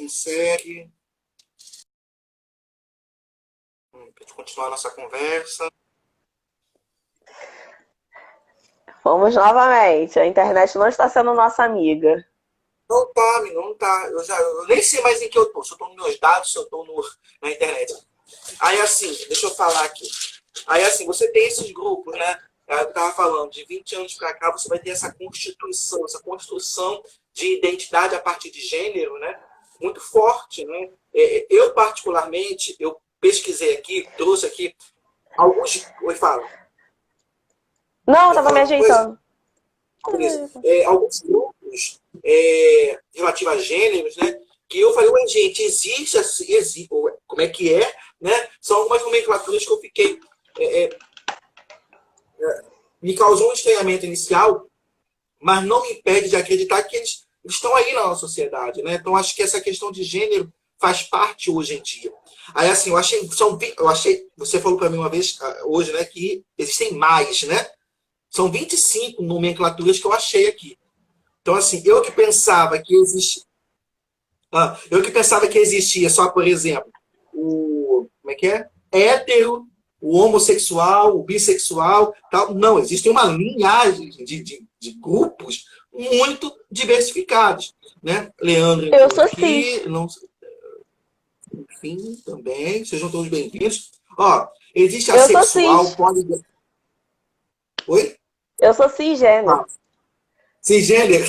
me segue. Pra gente continuar a nossa conversa. Vamos novamente. A internet não está sendo nossa amiga. Não tá, amigo, não tá. Eu nem sei mais em que eu tô. Se eu tô nos meus dados, se eu tô na internet. Aí assim, deixa eu falar aqui. Aí assim, você tem esses grupos, né? Eu estava falando, de 20 anos para cá, você vai ter essa constituição, essa construção de identidade a partir de gênero, né? Muito forte, né? Eu, particularmente, eu pesquisei aqui, trouxe aqui alguns... Oi, fala. Não, Quer estava falar me alguma coisa? ajeitando. Isso. Alguns grupos relativos a gêneros, né? Que eu falei, ué, gente, existe, como é que é, né? São algumas nomenclaturas que eu fiquei... me causou um estranhamento inicial, mas não me impede de acreditar que eles estão aí na nossa sociedade, né? Então, acho que essa questão de gênero faz parte hoje em dia. Aí, assim, eu achei, você falou para mim uma vez, hoje, né, que existem mais, né? São 25 nomenclaturas que eu achei aqui. Então, assim, eu que pensava que existia só, por exemplo, como é que é? Hétero, o homossexual, o bissexual, tal. Não, existe uma linhagem de grupos muito diversificados, né? Leandro Eu entrou sou aqui, cis. não, enfim, também, sejam todos bem-vindos. Ó, existe Eu sou assexual, cis. poliga... Oi? Eu sou cisgênero. Ah, cisgênero,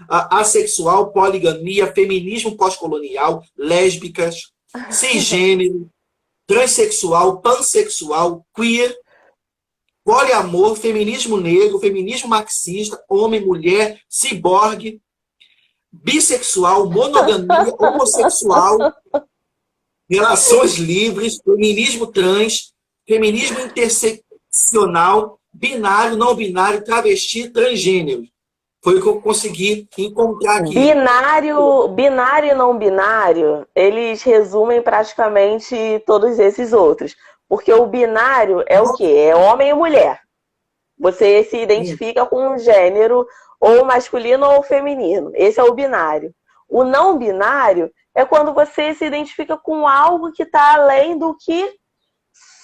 assexual, poligamia, feminismo pós-colonial, lésbicas, cisgênero, transexual, pansexual, queer, poliamor, feminismo negro, feminismo marxista, homem, mulher, ciborgue, bissexual, monogamia, homossexual, relações livres, feminismo trans, feminismo interseccional, binário, não binário, travesti, transgênero. Foi o que eu consegui encontrar aqui. Binário e não binário, eles resumem praticamente todos esses outros. Porque o binário é o quê? É homem e mulher. Você se identifica com um gênero ou masculino ou feminino. Esse é o binário. O não binário é quando você se identifica com algo que está além do que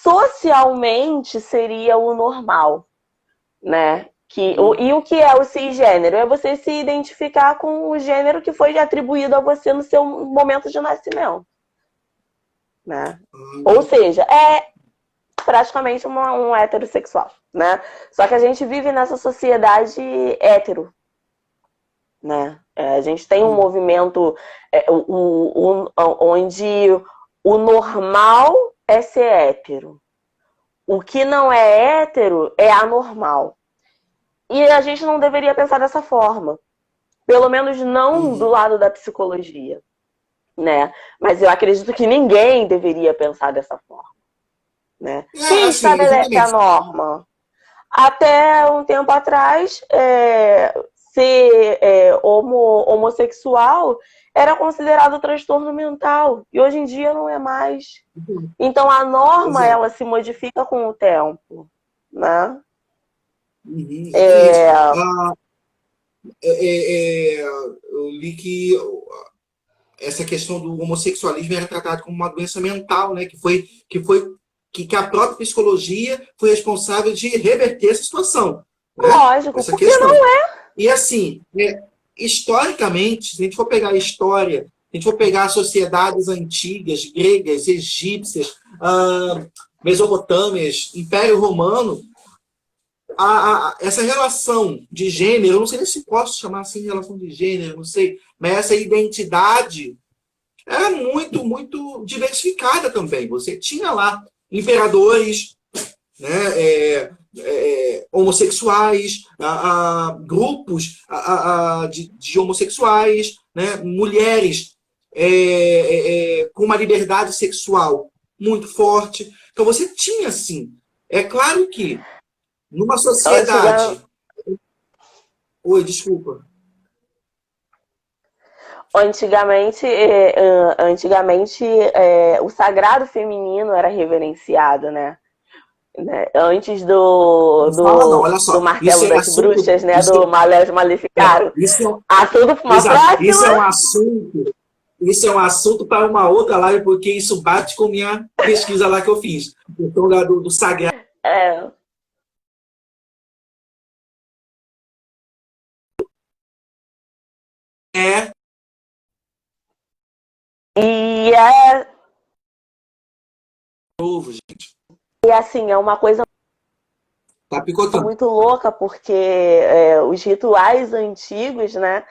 socialmente seria o normal, né? E o que é o cisgênero? É você se identificar com o gênero que foi atribuído a você no seu momento de nascimento, né? Ou seja, é praticamente um heterossexual, né? Só que a gente vive nessa sociedade hétero, né? A gente tem um movimento onde o normal é ser hétero. O que não é hétero é anormal. E a gente não deveria pensar dessa forma. Pelo menos não do lado da psicologia, né? Mas eu acredito que ninguém deveria pensar dessa forma, né? Quem Assim, estabelece a exatamente. norma? Até um tempo atrás, ser homossexual era considerado transtorno mental. E hoje em dia não é mais. Então a norma, Exato. ela se modifica com o tempo, né? Exatamente. Eu li que essa questão do homossexualismo era tratada como uma doença mental, né? Que a própria psicologia foi responsável de reverter essa situação, né? Lógico, Essa porque questão. não é. E assim, historicamente, se a gente for pegar a história, se a gente for pegar as sociedades antigas, gregas, egípcias, mesopotâmias, Império Romano, essa relação de gênero, eu não sei nem se posso chamar assim de relação de gênero, não sei, mas essa identidade era muito, muito diversificada também. Você tinha lá imperadores, né, homossexuais, grupos de homossexuais, né, mulheres com uma liberdade sexual muito forte. Então você tinha, assim, é claro que numa Antiga, sociedade... Oi, desculpa. antigamente, o sagrado feminino era reverenciado, né? Antes do, Não fala não, do, olha do só. Isso martelo é das assunto... bruxas, né? Do Maleus Maleficarum. Isso é, Assunto para uma exato. Isso próxima. é um assunto... Isso é um assunto para uma outra live, porque isso bate com minha pesquisa lá que eu fiz. A questão do sagrado É, é e é, novo, gente. e assim, é uma coisa Tá picotando. muito louca, porque os rituais antigos, né?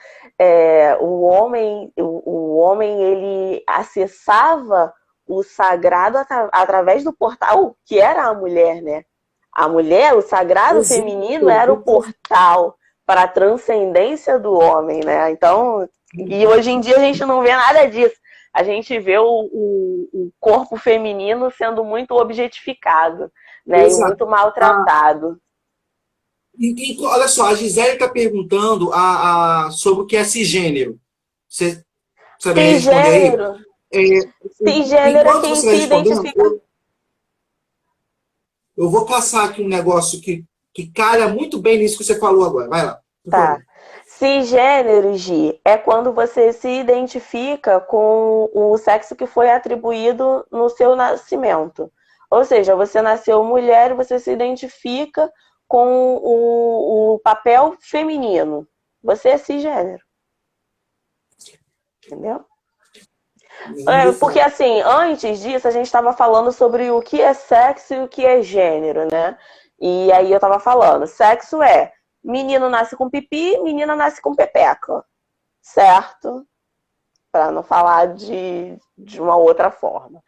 O homem ele acessava o sagrado através do portal que era a mulher, né? A mulher, o sagrado feminino era o portal para a transcendência do homem, né? Então, e hoje em dia a gente não vê nada disso. A gente vê o corpo feminino sendo muito objetificado, né? E Exato. muito maltratado. Olha só, a Gisele está perguntando sobre o que é cisgênero. Você saberia responder aí? Cisgênero. É, Cisgênero é enquanto quem você vai se respondendo, identifica. eu vou passar aqui um negócio que calha muito bem nisso que você falou agora. Vai lá, por Tá. favor. Cisgênero, Gi, é quando você se identifica com o sexo que foi atribuído no seu nascimento. Ou seja, você nasceu mulher e você se identifica com o papel feminino. Você é cisgênero. Entendeu? Ninguém Porque fala. assim, antes disso a gente estava falando sobre o que é sexo e o que é gênero, né? E aí eu estava falando, sexo é menino nasce com pipi, menina nasce com pepeca, certo? Para não falar de uma outra forma.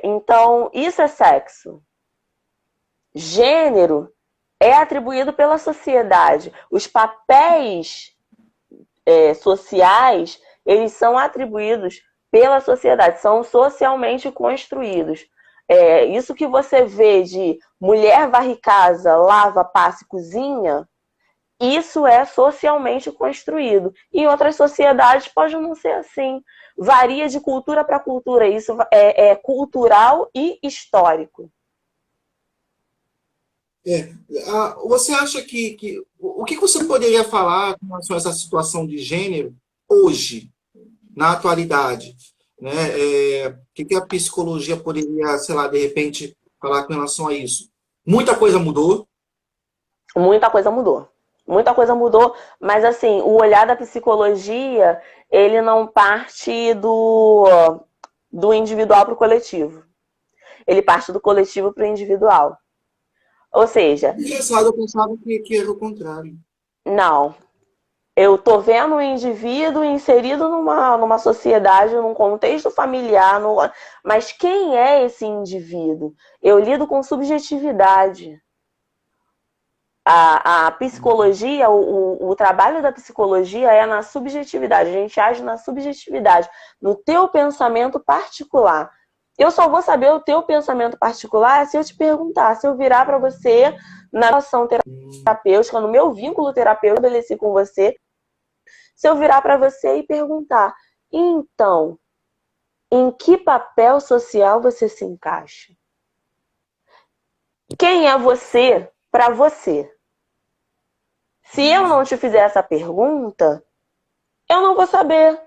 Então, isso é sexo. Gênero é atribuído pela sociedade. Os papéis sociais, eles são atribuídos pela sociedade, são socialmente construídos. Isso que você vê de mulher varre casa, lava, passa e cozinha, isso é socialmente construído. Em outras sociedades pode não ser assim. Varia de cultura para cultura. Isso é cultural e histórico. Você acha o que você poderia falar com relação a essa situação de gênero hoje, na atualidade? Né? O que a psicologia poderia, sei lá, de repente, falar com relação a isso? Muita coisa mudou. Muita coisa mudou. Muita coisa mudou, mas assim, o olhar da psicologia, ele não parte do individual para o coletivo. Ele parte do coletivo para o individual. Ou seja, Engraçado, eu pensava que era o contrário. não. Eu tô vendo um indivíduo inserido numa sociedade, num contexto familiar, mas quem é esse indivíduo? Eu lido com subjetividade. A psicologia, o trabalho da psicologia é na subjetividade. A gente age na subjetividade, no teu pensamento particular. Eu só vou saber o teu pensamento particular se eu te perguntar, se eu virar para você na relação terapêutica, no meu vínculo terapêutico que eu estabeleci com você, se eu virar para você e perguntar, então, em que papel social você se encaixa? Quem é você para você? Se eu não te fizer essa pergunta, eu não vou saber.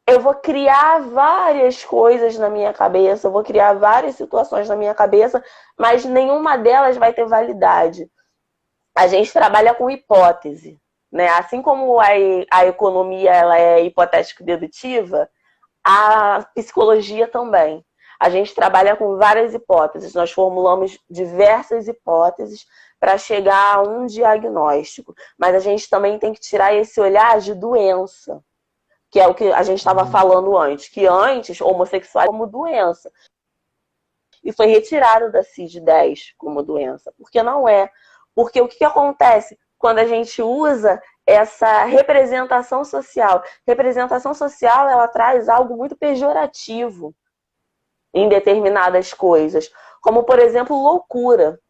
Eu vou criar várias coisas na minha cabeça, eu vou criar várias situações na minha cabeça, mas nenhuma delas vai ter validade. A gente trabalha com hipótese, né? Assim como a economia ela é hipotético-dedutiva, a psicologia também. A gente trabalha com várias hipóteses, nós formulamos diversas hipóteses para chegar a um diagnóstico. Mas a gente também tem que tirar esse olhar de doença, que é o que a gente estava falando antes, que antes homossexual como doença. E foi retirado da CID-10 como doença, porque não é. Porque o que acontece quando a gente usa essa representação social? Representação social, ela traz algo muito pejorativo em determinadas coisas, como, por exemplo, loucura.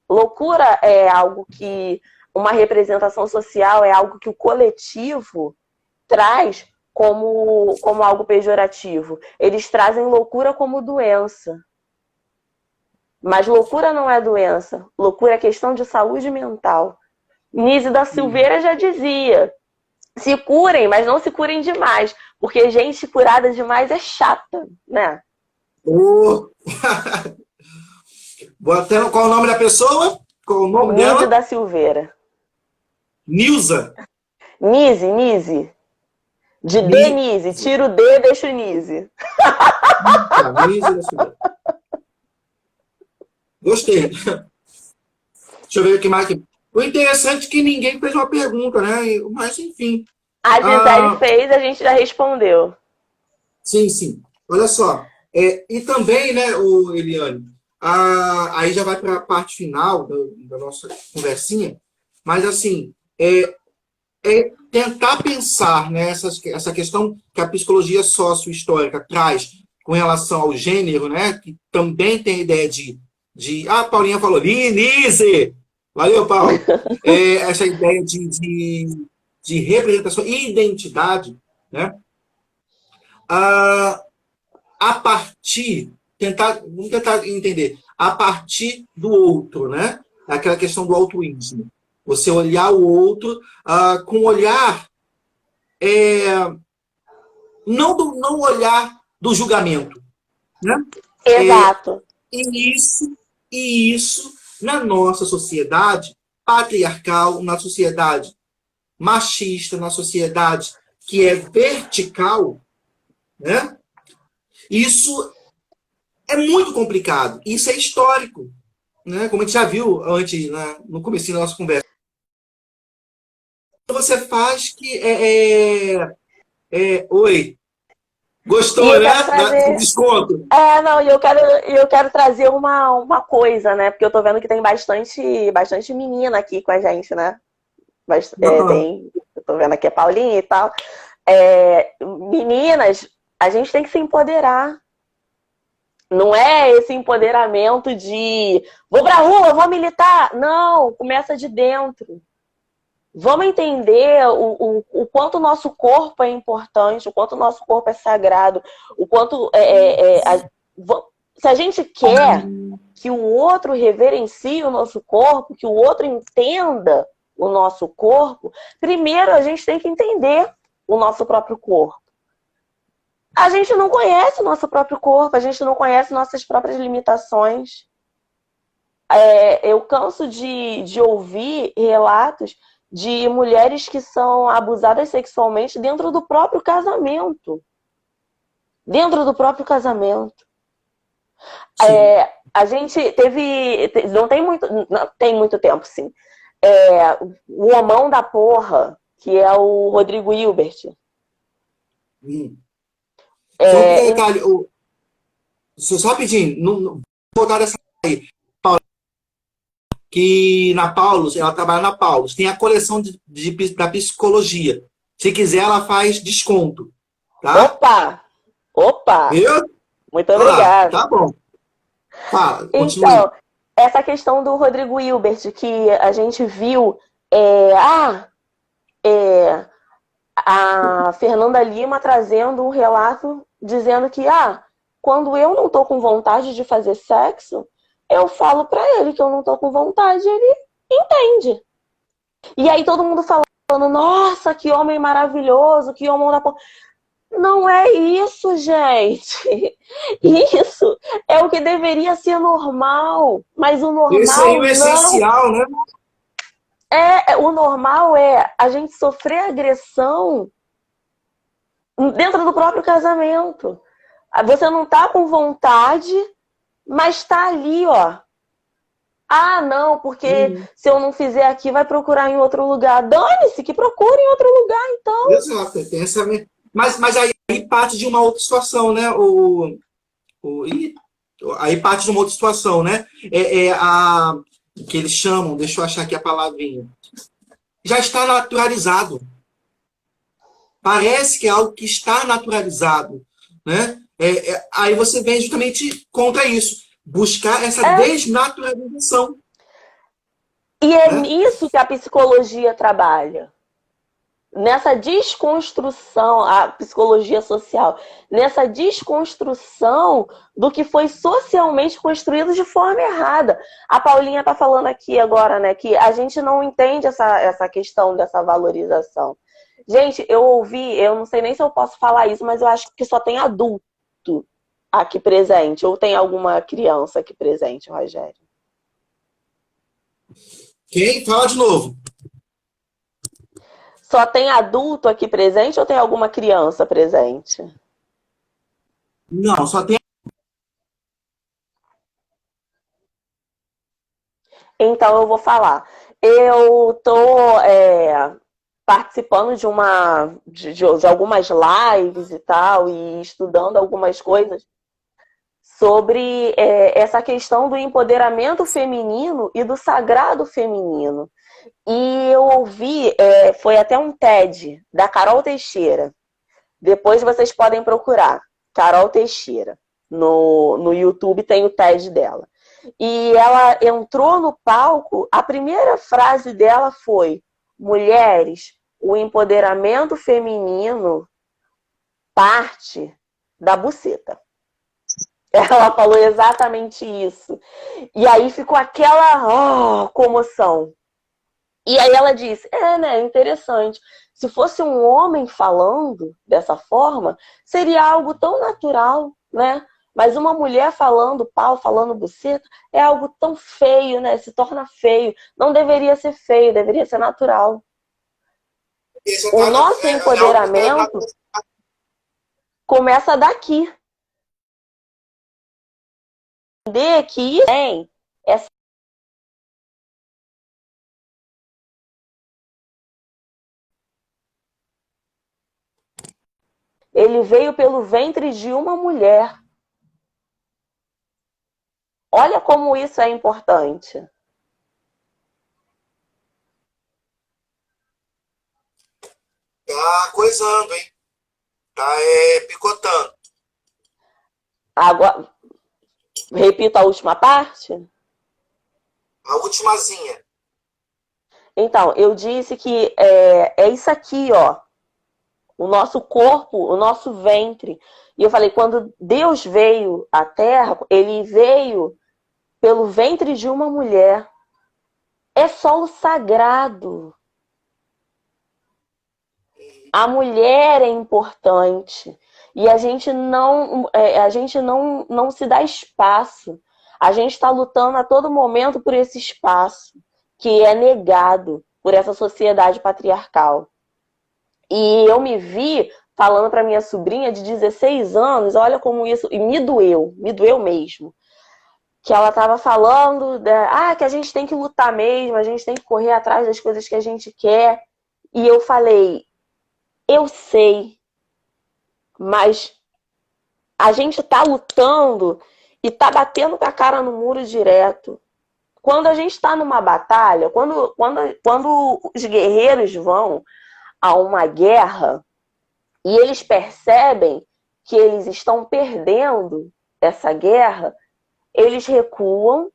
Loucura é algo que, uma representação social é algo que o coletivo traz como algo pejorativo. Eles trazem loucura como doença. Mas loucura não é doença. Loucura é questão de saúde mental. Nise da Silveira já dizia se curem, mas não se curem demais. Porque gente curada demais é chata, né? Ô, vou até... Qual é o nome da pessoa? Qual é o nome Nise dela? da Silveira. Nilza. Nise. De Denise. Nise. Tira o D, deixa o Nise. Tá, Nilza da Silveira. Gostei. Deixa eu ver o que mais aqui. O interessante é que ninguém fez uma pergunta, né? Mas, enfim. A Gisele fez, a gente já respondeu. Sim, sim. Olha só. E também, né, Eliane, aí já vai para a parte final da nossa conversinha, mas, assim, tentar pensar, né, essa questão que a psicologia sócio-histórica traz com relação ao gênero, né, que também tem a ideia a Paulinha falou, Lise! Valeu, Paulo! Essa ideia de representação e identidade, né? A partir, vamos tentar entender, a partir do outro, né? Aquela questão do altruísmo. Você olhar o outro com um olhar, não olhar do julgamento, né? Exato. E isso na nossa sociedade patriarcal, na sociedade machista, na sociedade que é vertical, né? Isso é muito complicado. Isso é histórico, né? Como a gente já viu antes, né, no começo da nossa conversa. Você faz que oi, gostou, né? Do desconto. Não, e eu quero trazer uma coisa, né? Porque eu tô vendo que tem bastante menina aqui com a gente, né? Eu tô vendo aqui a Paulinha e tal. Meninas, a gente tem que se empoderar. Não é esse empoderamento de vou pra rua, vou militar. Não, começa de dentro. Vamos entender o quanto o nosso corpo é importante, o quanto o nosso corpo é sagrado, o quanto se a gente quer que o outro reverencie o nosso corpo, que o outro entenda o nosso corpo, primeiro a gente tem que entender o nosso próprio corpo. A gente não conhece o nosso próprio corpo, a gente não conhece nossas próprias limitações. Eu canso de ouvir relatos de mulheres que são abusadas sexualmente dentro do próprio casamento. Dentro do próprio casamento. A gente teve... Não tem muito tempo, sim. O homão da porra, que é o Rodrigo Hilbert. Só um detalhe. Só rapidinho. Vou voltar dessa aí. Que na Paulus, ela trabalha na Paulus, tem a coleção da psicologia. Se quiser, ela faz desconto. Tá? Opa! Viu? Muito obrigada. Tá bom. Fala, continue. Então, essa questão do Rodrigo Hilbert, que a gente viu, a Fernanda Lima trazendo um relato dizendo que, quando eu não tô com vontade de fazer sexo, eu falo pra ele que eu não tô com vontade, ele entende. E aí todo mundo falando, nossa, que homem maravilhoso, que homem da porra. Não é isso, gente. Isso é o que deveria ser normal. Mas o normal esse aí é o essencial, né? O normal é a gente sofrer agressão dentro do próprio casamento. Você não tá com vontade, mas tá ali, ó. Não, porque se eu não fizer aqui, vai procurar em outro lugar. Dane-se, que procure em outro lugar, então. Exato, tem essa... Mas aí parte de uma outra situação, né? Aí parte de uma outra situação, né? Que eles chamam, deixa eu achar aqui a palavrinha. Já está naturalizado. Parece que é algo que está naturalizado, né? Aí você vem justamente contra isso. Buscar essa desnaturalização. E nisso que a psicologia trabalha. Nessa desconstrução, a psicologia social, nessa desconstrução do que foi socialmente construído de forma errada. A Paulinha está falando aqui agora, né, que a gente não entende essa questão dessa valorização. Gente, eu ouvi, eu não sei nem se eu posso falar isso, mas eu acho que só tem adulto aqui presente. Ou tem alguma criança aqui presente, Rogério? Quem? Fala de novo. Só tem adulto aqui presente ou tem alguma criança presente? Não, só tem. Então eu vou falar. Eu tô participando de algumas lives e tal, e estudando algumas coisas sobre essa questão do empoderamento feminino e do sagrado feminino. E eu ouvi, foi até um TED da Carol Teixeira. Depois vocês podem procurar, Carol Teixeira. No YouTube tem o TED dela. E ela entrou no palco, a primeira frase dela foi: mulheres, o empoderamento feminino parte da buceta. Ela falou exatamente isso. E aí ficou aquela comoção. E aí ela disse, né, interessante. Se fosse um homem falando dessa forma, seria algo tão natural, né? Mas uma mulher falando pau, falando buceta, é algo tão feio, né? Se torna feio. Não deveria ser feio, deveria ser natural. Esse O tá, nosso é algo que tá. empoderamento começa daqui. Entender que isso tem essa. Ele veio pelo ventre de uma mulher. Olha como isso é importante. Tá coisando, hein? Tá picotando. Agora, repito a última parte. A ultimazinha. Então, eu disse que é isso aqui, ó. O nosso corpo, o nosso ventre. E eu falei, quando Deus veio à Terra, ele veio pelo ventre de uma mulher. É solo sagrado. A mulher é importante. E a gente não se dá espaço. A gente está lutando a todo momento por esse espaço que é negado por essa sociedade patriarcal. E eu me vi falando para minha sobrinha de 16 anos, olha como isso, e me doeu mesmo. Que ela estava falando que a gente tem que lutar mesmo, a gente tem que correr atrás das coisas que a gente quer. E eu falei, eu sei, mas a gente está lutando e está batendo com a cara no muro direto. Quando a gente está numa batalha, quando os guerreiros vão a uma guerra e eles percebem que eles estão perdendo essa guerra, eles recuam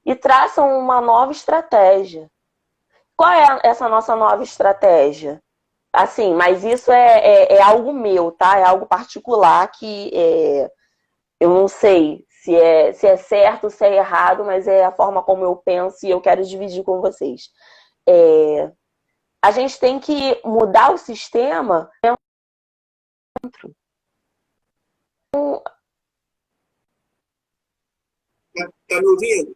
e traçam uma nova estratégia. Qual é essa nossa nova estratégia? Assim, mas isso é algo meu, tá? É algo particular que eu não sei se é certo, se é errado, mas é a forma como eu penso e eu quero dividir com vocês. A gente tem que mudar o sistema dentro. Tá me ouvindo?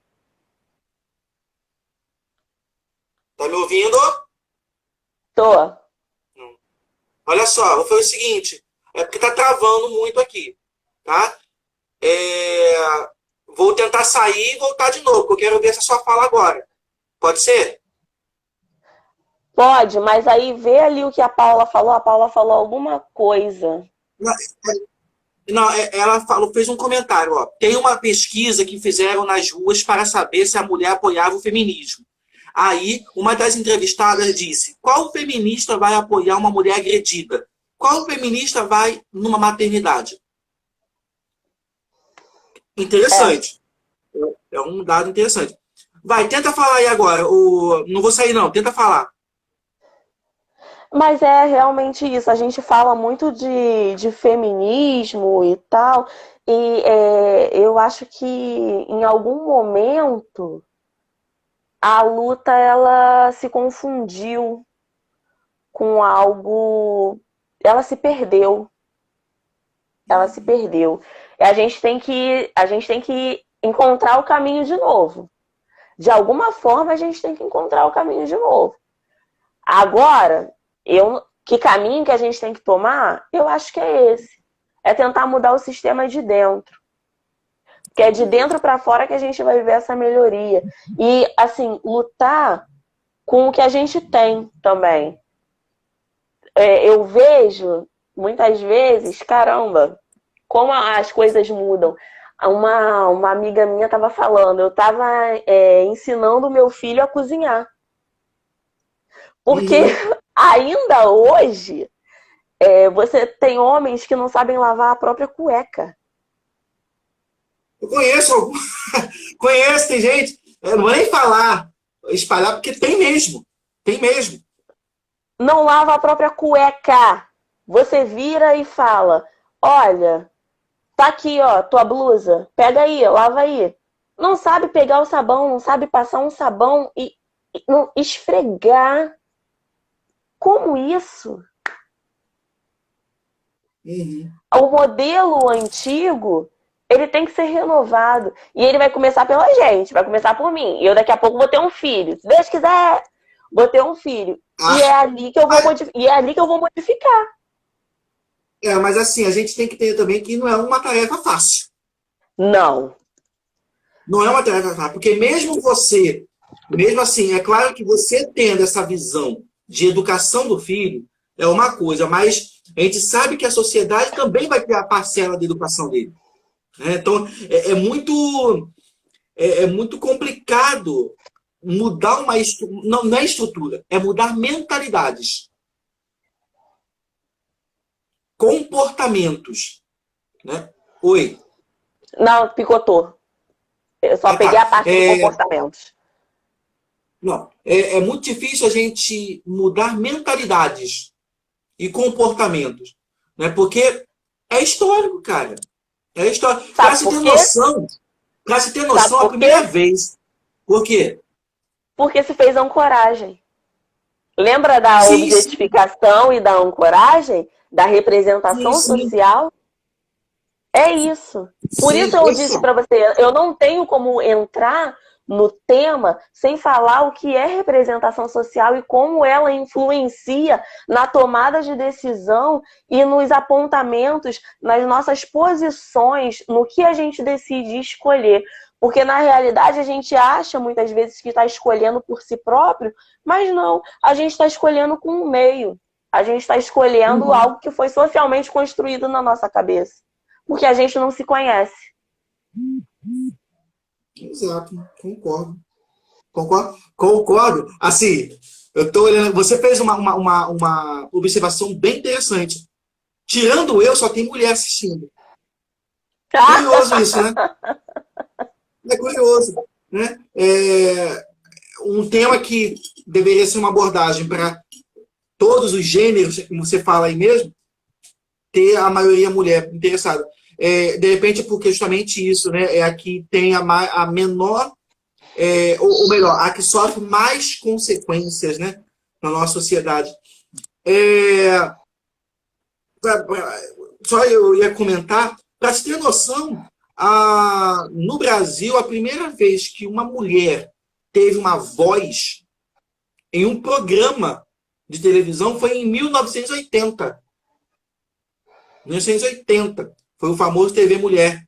Tá me ouvindo? Tô. Olha só, vou fazer o seguinte. É porque tá travando muito aqui, tá? É, vou tentar sair e voltar de novo, porque eu quero ver essa sua fala agora. Pode ser? Pode, mas aí vê ali o que a Paula falou. A Paula falou alguma coisa. Não, não, ela falou, fez um comentário. Ó. Tem uma pesquisa que fizeram nas ruas para saber se a mulher apoiava o feminismo. Aí, uma das entrevistadas disse: qual feminista vai apoiar uma mulher agredida? Qual feminista vai numa maternidade? É. Interessante. É um dado interessante. Vai, tenta falar aí agora. Não vou sair, não. Tenta falar. Mas é realmente isso. A gente fala muito de feminismo e tal. E eu acho que em algum momento a luta ela se confundiu com algo... Ela se perdeu. Ela se perdeu. E a gente tem que encontrar o caminho de novo. De alguma forma, a gente tem que encontrar o caminho de novo. Agora, que caminho que a gente tem que tomar? Eu acho que é esse. É tentar mudar o sistema de dentro. Porque é de dentro para fora que a gente vai ver essa melhoria. E, assim, lutar com o que a gente tem também. Eu vejo, muitas vezes, caramba, como as coisas mudam. Uma amiga minha estava falando, eu estava ensinando o meu filho a cozinhar. Porque ainda hoje, você tem homens que não sabem lavar a própria cueca. Eu conheço algum. Conheço, tem gente. Eu não vou nem falar, espalhar, porque tem mesmo. Tem mesmo. Não lava a própria cueca. Você vira e fala: olha, tá aqui, ó, tua blusa. Pega aí, lava aí. Não sabe pegar o sabão, não sabe passar um sabão e não esfregar. Como isso? O modelo antigo, ele tem que ser renovado. E ele vai começar pela gente, vai começar por mim. E eu daqui a pouco vou ter um filho. Se Deus quiser, vou ter um filho. E é ali que eu vou modificar. Mas assim, a gente tem que ter também que não é uma tarefa fácil. Não. Não é uma tarefa fácil. Porque mesmo assim, é claro que você tendo essa visão de educação do filho, é uma coisa, mas a gente sabe que a sociedade também vai ter a parcela da educação dele. Então, é muito complicado mudar uma estrutura. Não é estrutura, é mudar mentalidades. Comportamentos. Né? Oi. Não, picotou. Eu só peguei a parte dos comportamentos. Não, é muito difícil a gente mudar mentalidades e comportamentos. Né? Porque é histórico, cara. É histórico. Para se ter noção, a primeira vez. Por quê? Porque se fez ancoragem. Lembra da objetificação e da ancoragem? Da representação social? É isso. Por isso eu disse para você, eu não tenho como entrar no tema sem falar o que é representação social e como ela influencia na tomada de decisão e nos apontamentos, nas nossas posições, no que a gente decide escolher. Porque, na realidade, a gente acha, muitas vezes, que está escolhendo por si próprio, mas não. A gente está escolhendo com um meio. A gente está escolhendo algo que foi socialmente construído na nossa cabeça. Porque a gente não se conhece. Exato, concordo. Assim, eu tô olhando. Você fez uma observação bem interessante. Tirando eu, só tem mulher assistindo. Curioso isso, né? É curioso, né? Um tema que deveria ser uma abordagem para todos os gêneros, como você fala aí mesmo, ter a maioria mulher interessada. De repente, porque justamente isso, né? É a que tem a menor, ou melhor, a que sofre mais consequências, né? Na nossa sociedade. Só eu ia comentar, para se ter noção, no Brasil, a primeira vez que uma mulher teve uma voz em um programa de televisão foi em 1980. 1980. Foi o famoso TV Mulher.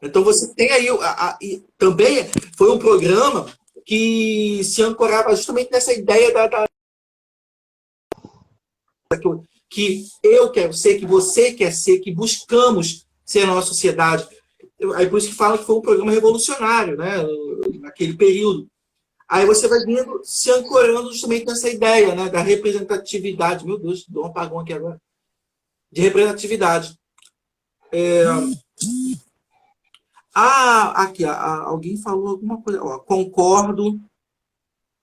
Então você tem aí... também foi um programa que se ancorava justamente nessa ideia que eu quero ser, que você quer ser, que buscamos ser na nossa sociedade. Aí por isso que falam que foi um programa revolucionário, né? Naquele período. Aí você vai vindo se ancorando justamente nessa ideia, né? Da representatividade. Meu Deus, dou um apagão aqui agora. De representatividade. Aqui, alguém falou alguma coisa. Concordo.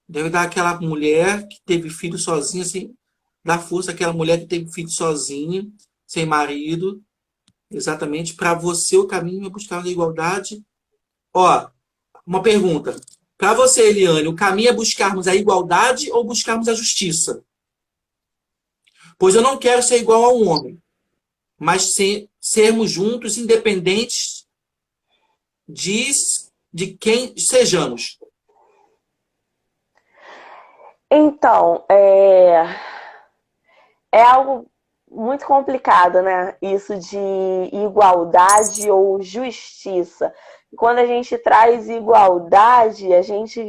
Deve dar aquela mulher que teve filho sozinha, assim, dar força àquela mulher que teve filho sozinha, sem marido. Exatamente. Para você, o caminho é buscar a igualdade. Uma pergunta. Para você, Eliane, o caminho é buscarmos a igualdade ou buscarmos a justiça? pois eu não quero ser igual a um homem, mas sermos juntos, independentes de quem sejamos. Então, é algo muito complicado, né? Isso de igualdade ou justiça. Quando a gente traz igualdade, a gente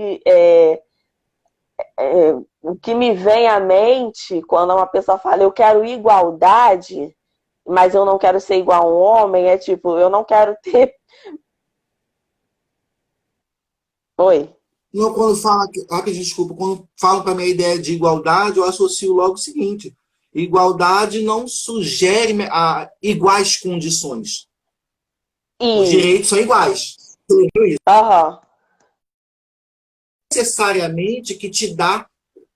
o que me vem à mente quando uma pessoa fala eu quero igualdade, mas eu não quero ser igual a um homem, é tipo, eu não quero ter. Oi. Não, quando fala, desculpa, quando falam para a minha ideia de igualdade, eu associo logo o seguinte: igualdade não sugere iguais condições. Os direitos são iguais. Aham. Necessariamente que te dá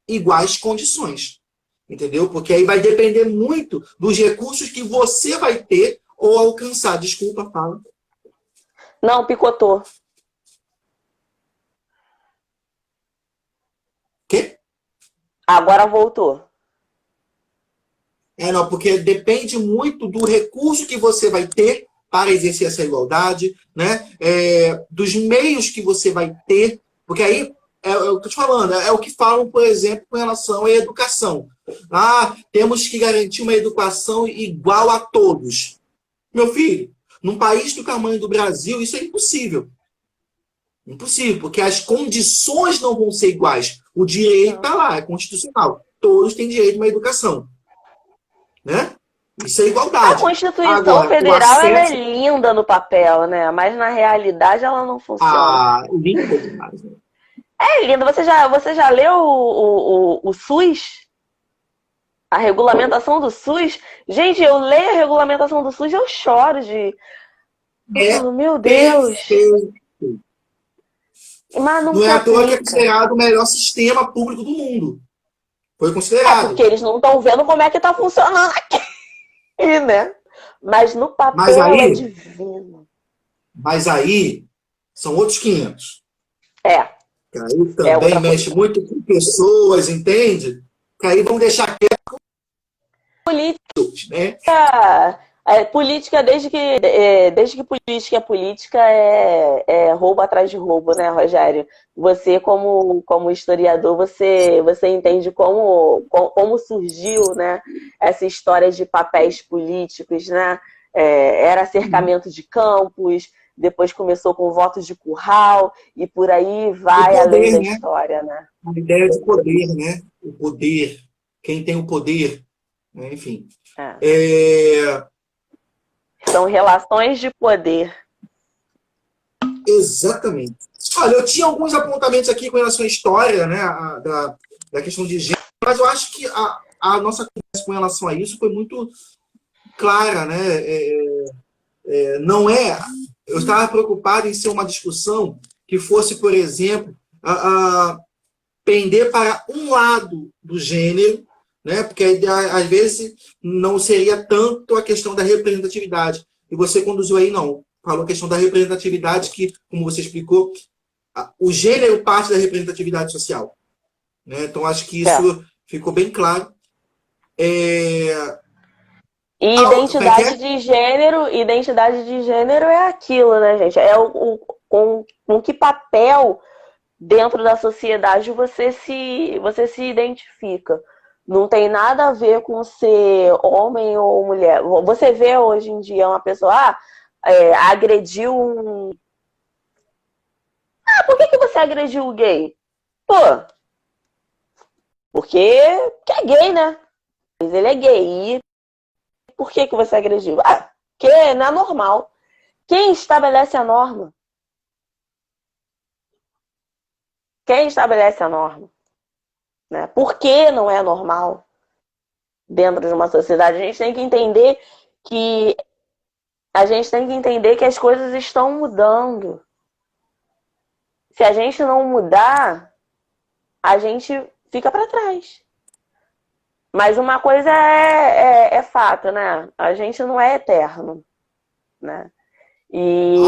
iguais condições. Entendeu? Porque aí vai depender muito dos recursos que você vai ter ou alcançar. Desculpa, fala. Não, picotou. Quê? Agora voltou. Não, porque depende muito do recurso que você vai ter para exercer essa igualdade, né? Dos meios que você vai ter, porque aí é o que eu estou te falando, é o que falam, por exemplo, com relação à educação. Temos que garantir uma educação igual a todos. Meu filho, num país do tamanho do Brasil, isso é impossível. Impossível, porque as condições não vão ser iguais. O direito está lá, é constitucional. Todos têm direito a uma educação. Né? Isso é igualdade. A Constituição Federal ela é linda no papel, né? Mas na realidade ela não funciona. Linda demais. Né? É linda. Você já leu o SUS? A regulamentação do SUS? Gente, eu leio a regulamentação do SUS e eu choro de... Meu Deus! Perfeito. Mas não é à toa que é considerado o melhor sistema público do mundo. Foi considerado. Porque eles não estão vendo como é que está funcionando aqui, né? Mas no papel é divino. Mas aí são outros 500. Que aí também mexe muito com pessoas, entende? Que aí vão deixar quieto. Política, né? Política, desde que política é política, é roubo atrás de roubo, né, Rogério? Você, como historiador, você entende como surgiu, né, essa história de papéis políticos, né? Era cercamento de campos, depois começou com votos de curral, e por aí vai poder, além da história, né? A ideia de poder, né? O poder, quem tem o poder, né? Enfim. São relações de poder. Exatamente. Olha, eu tinha alguns apontamentos aqui com relação à história, né, da questão de gênero, mas eu acho que a nossa conversa com relação a isso foi muito clara, né? Não é... Eu estava preocupado em ser uma discussão que fosse, por exemplo, pender para um lado do gênero, né? Porque às vezes não seria tanto a questão da representatividade. E você conduziu aí, não. Falou a questão da representatividade que, como você explicou, o gênero parte da representatividade social. Né? Então, acho que isso ficou bem claro. E identidade de gênero é aquilo, né, gente? Com que papel dentro da sociedade você se identifica. Não tem nada a ver com ser homem ou mulher. Você vê hoje em dia uma pessoa agrediu um... por que você agrediu o gay? Porque é gay, né? Mas ele é gay. E por que você agrediu? Porque não é normal. Quem estabelece a norma? Quem estabelece a norma? Né? Por que não é normal dentro de uma sociedade? A gente tem que entender que as coisas estão mudando. Se a gente não mudar, a gente fica para trás. Mas uma coisa é fato, né? A gente não é eterno, né? E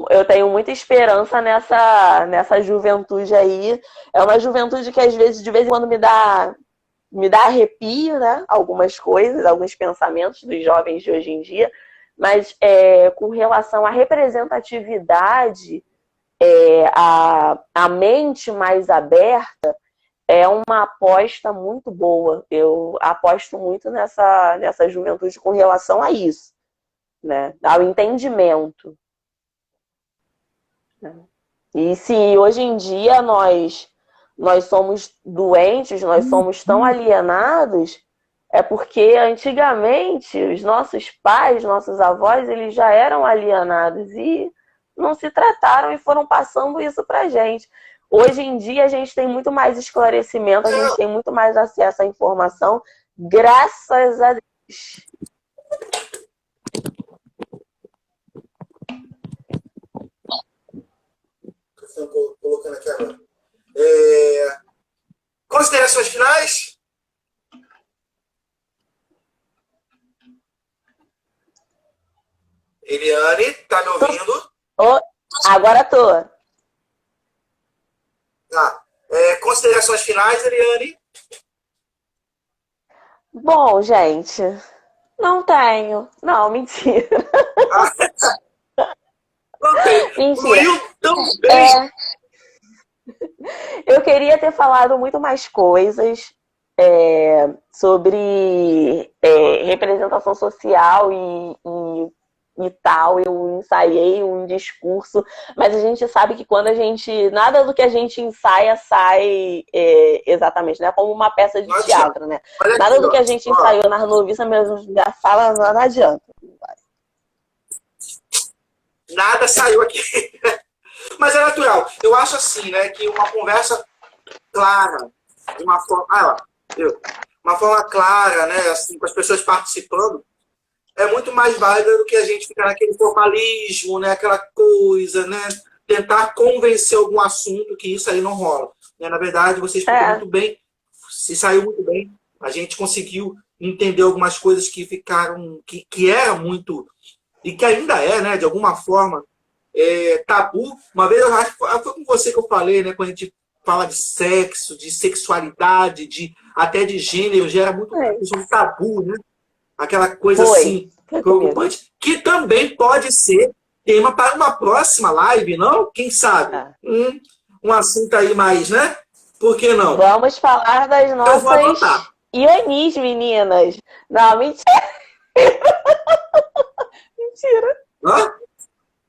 eu tenho muita esperança nessa juventude aí. É uma juventude que às vezes, de vez em quando, me dá me dá arrepio, né? Algumas coisas, alguns pensamentos dos jovens de hoje em dia, mas com relação à representatividade, a mente mais aberta é uma aposta muito boa. Eu aposto muito nessa juventude com relação a isso, né? Ao entendimento. Né? E se hoje em dia nós somos doentes, nós somos tão alienados, é porque antigamente os nossos pais, nossos avós, eles já eram alienados e não se trataram e foram passando isso pra gente. Hoje em dia a gente tem muito mais esclarecimento, a gente tem muito mais acesso à informação, graças a Deus. Estou colocando aqui agora. Considerações finais? Eliane, tá me ouvindo? Oh, agora tô. Tá. Considerações finais, Eliane? Bom, gente, não tenho. Não, mentira. Não tem. Mentira. Fluiu tão bem. Eu queria ter falado muito mais coisas sobre representação social e tal. Eu ensaiei um discurso, mas a gente sabe que quando nada do que a gente ensaia sai exatamente, né? Como uma peça de teatro, né? Nada do que a gente ensaiou nas noviças mesmo da sala não adianta. Nada saiu aqui. Mas é natural. Eu acho assim, né, que uma conversa clara, de uma forma, uma forma clara, né, assim, com as pessoas participando, é muito mais válida do que a gente ficar naquele formalismo, né, aquela coisa, né, tentar convencer algum assunto que isso aí não rola. Né? Na verdade, você explicou muito bem, se saiu muito bem, a gente conseguiu entender algumas coisas que ficaram, que eram muito, e que ainda né, de alguma forma, tabu. Uma vez, eu acho que foi com você que eu falei, né, quando a gente fala de sexo, de sexualidade, até de gênero, gera muito tabu, né? Aquela coisa assim, preocupante, que também pode ser tema para uma próxima live, não? Quem sabe? Um assunto aí mais, né? Por que não? Vamos falar das nossas ionis, meninas. Não, mentira. Mentira. Hã?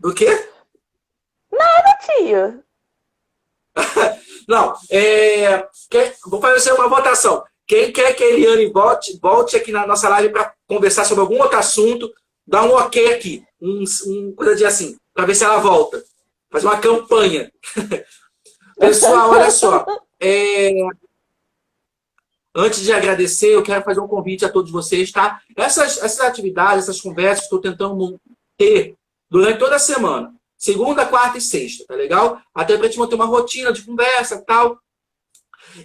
Do quê? Nada, tio. Não, vou fazer uma votação. Quem quer que a Eliane volte aqui na nossa live para conversar sobre algum outro assunto, dá um ok aqui. Coisa de assim, para ver se ela volta. Faz uma campanha. Pessoal, olha só. Antes de agradecer, eu quero fazer um convite a todos vocês, tá? Essas atividades, essas conversas, estou tentando manter durante toda a semana. Segunda, quarta e sexta, tá legal? Até para a gente manter uma rotina de conversa e tal.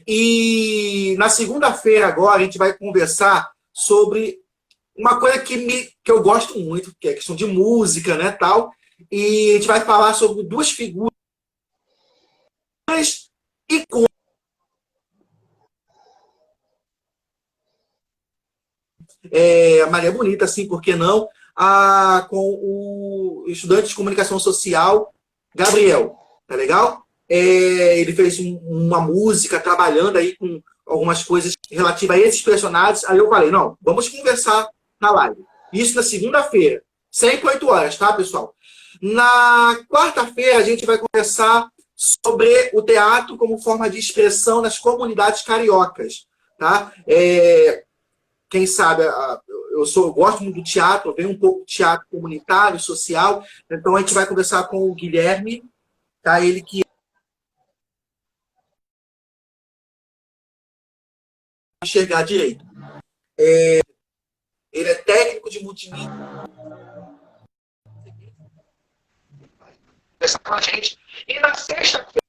E na segunda-feira agora a gente vai conversar sobre uma coisa que eu gosto muito, que é a questão de música, né, tal. E a gente vai falar sobre duas figuras e a Maria Bonita, assim, por que não? Com o estudante de comunicação social, Gabriel, tá legal? Ele fez uma música trabalhando aí com algumas coisas relativas a esses personagens. Aí eu falei, não, vamos conversar na live. Isso na segunda-feira, sempre 8 horas, tá, pessoal? Na quarta-feira, a gente vai conversar sobre o teatro como forma de expressão nas comunidades cariocas, tá? Quem sabe, eu gosto muito do teatro, eu venho um pouco de teatro comunitário, social, então a gente vai conversar com o Guilherme, tá? Ele que enxergar direito. Ele é técnico de multimídia. Com a gente. E na sexta-feira,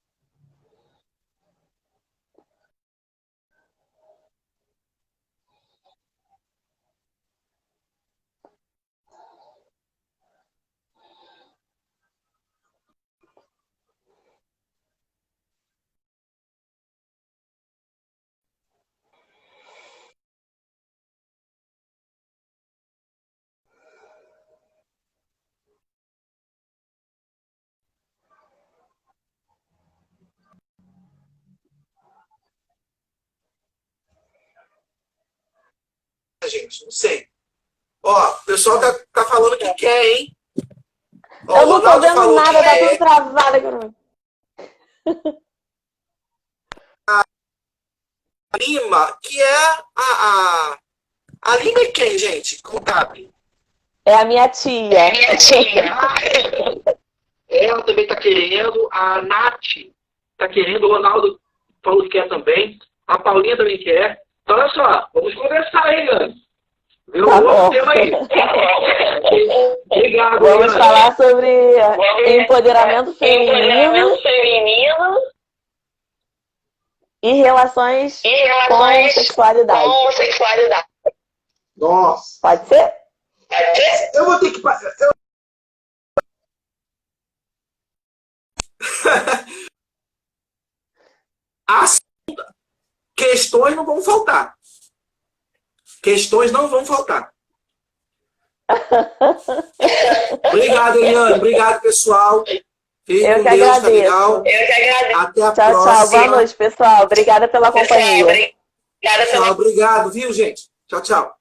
gente? Não sei. Ó, o pessoal tá falando que quer, hein? Ó, Eu o não tô Ronaldo vendo falou nada, que tá quer. tudo travado aqui. Lima, que é a Lima é quem, gente? Contato. É a minha tia. Minha tia. Ela também tá querendo. A Nath tá querendo. O Ronaldo falou que quer também. A Paulinha também quer. Então, olha só, vamos conversar aí, Ana. Viu? Tá Outro bom. tema aí. Obrigado, Vamos Ana. falar sobre empoderamento feminino Empoderamento feminino e relações e com relações sexualidade. com sexualidade. Nossa. Pode ser? Eu vou ter que. As questões não vão faltar. Questões não vão faltar. Obrigado, Eliane. Obrigado, pessoal. Fique Eu com que Deus, tá agradeço. legal? Eu que agradeço. Até a Tchau, tchau. Boa próxima. noite, pessoal. Obrigada pela companhia. Obrigada pela Tchau, obrigado, viu, gente? Tchau, tchau.